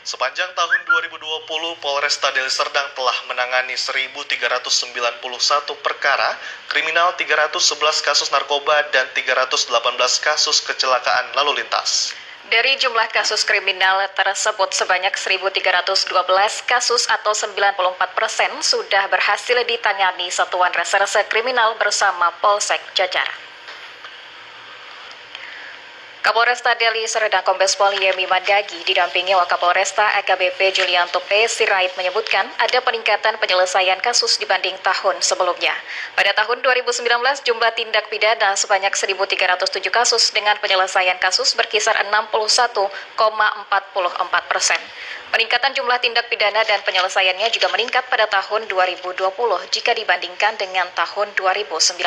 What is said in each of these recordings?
Sepanjang tahun 2020, Polresta Deli Serdang telah menangani 1.391 perkara kriminal, 311 kasus narkoba, dan 318 kasus kecelakaan lalu lintas. Dari jumlah kasus kriminal tersebut, sebanyak 1.312 kasus atau 94% sudah berhasil ditangani Satuan Reserse Kriminal bersama Polsek Jajar. Kapolresta Deli Serdang Kombes Pol Yemi Mandagi didampingi Wakapolresta AKBP Julianto P. Sirait menyebutkan ada peningkatan penyelesaian kasus dibanding tahun sebelumnya. Pada tahun 2019 jumlah tindak pidana sebanyak 1.307 kasus dengan penyelesaian kasus berkisar 61,44%. Peningkatan jumlah tindak pidana dan penyelesaiannya juga meningkat pada tahun 2020 jika dibandingkan dengan tahun 2019.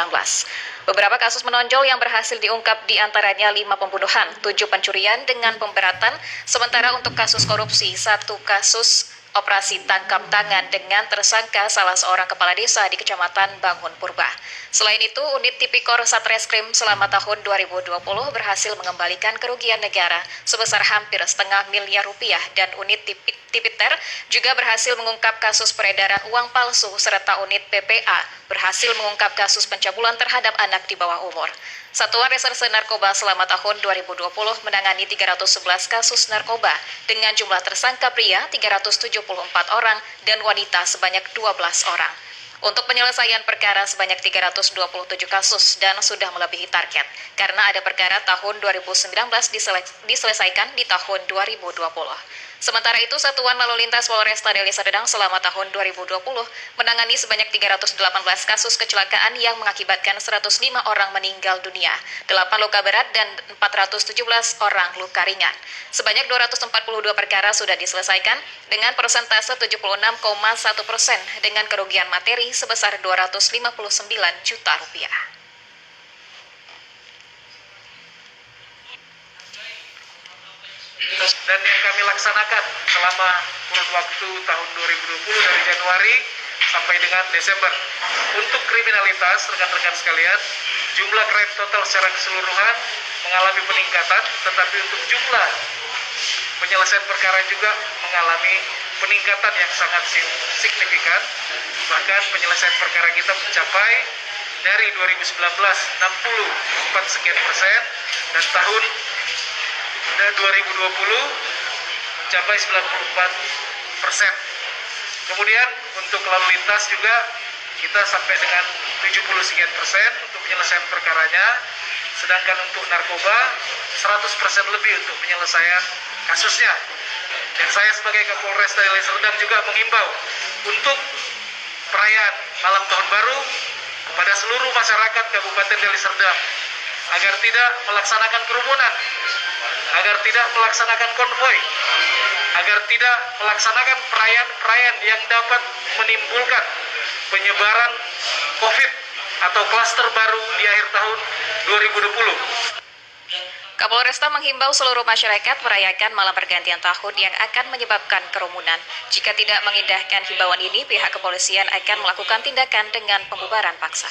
Beberapa kasus menonjol yang berhasil diungkap diantaranya 5 pembunuhan, 7 pencurian dengan pemberatan, sementara untuk kasus korupsi, 1 kasus operasi tangkap tangan dengan tersangka salah seorang kepala desa di Kecamatan Bangun Purba. Selain itu, unit Tipikor Satreskrim selama tahun 2020 berhasil mengembalikan kerugian negara sebesar hampir setengah miliar rupiah dan unit Tipiter juga berhasil mengungkap kasus peredaran uang palsu serta unit PPA berhasil mengungkap kasus pencabulan terhadap anak di bawah umur. Satuan Reserse Narkoba selama tahun 2020 menangani 311 kasus narkoba dengan jumlah tersangka pria 374 orang dan wanita sebanyak 12 orang. Untuk penyelesaian perkara sebanyak 327 kasus dan sudah melebihi target karena ada perkara tahun 2019 diselesaikan di tahun 2020. Sementara itu, Satuan Lalu Lintas Polresta Deli Serdang selama tahun 2020 menangani sebanyak 318 kasus kecelakaan yang mengakibatkan 105 orang meninggal dunia, 8 luka berat dan 417 orang luka ringan. Sebanyak 242 perkara sudah diselesaikan dengan persentase 76,1% dengan kerugian materi sebesar 259 juta rupiah. Dan yang kami laksanakan selama kurun waktu tahun 2020 dari Januari sampai dengan Desember. Untuk kriminalitas, rekan-rekan sekalian, jumlah crime total secara keseluruhan mengalami peningkatan, tetapi untuk jumlah penyelesaian perkara juga mengalami peningkatan yang sangat signifikan. Bahkan penyelesaian perkara kita mencapai dari 2019 64 sekian persen dan tahun 2020 mencapai 94%. Kemudian untuk lalu lintas juga kita sampai dengan 70 sekian persen untuk penyelesaian perkaranya, sedangkan untuk narkoba 100% lebih untuk penyelesaian kasusnya. Dan saya sebagai Kapolresta Deli Serdang juga mengimbau untuk perayaan malam tahun baru kepada seluruh masyarakat Kabupaten Deli Serdang agar tidak melaksanakan kerumunan, agar tidak melaksanakan konvoi, agar tidak melaksanakan perayaan-perayaan yang dapat menimbulkan penyebaran COVID atau klaster baru di akhir tahun 2020. Kapolresta menghimbau seluruh masyarakat merayakan malam pergantian tahun yang akan menyebabkan kerumunan. Jika tidak mengindahkan himbauan ini, pihak kepolisian akan melakukan tindakan dengan pembubaran paksa.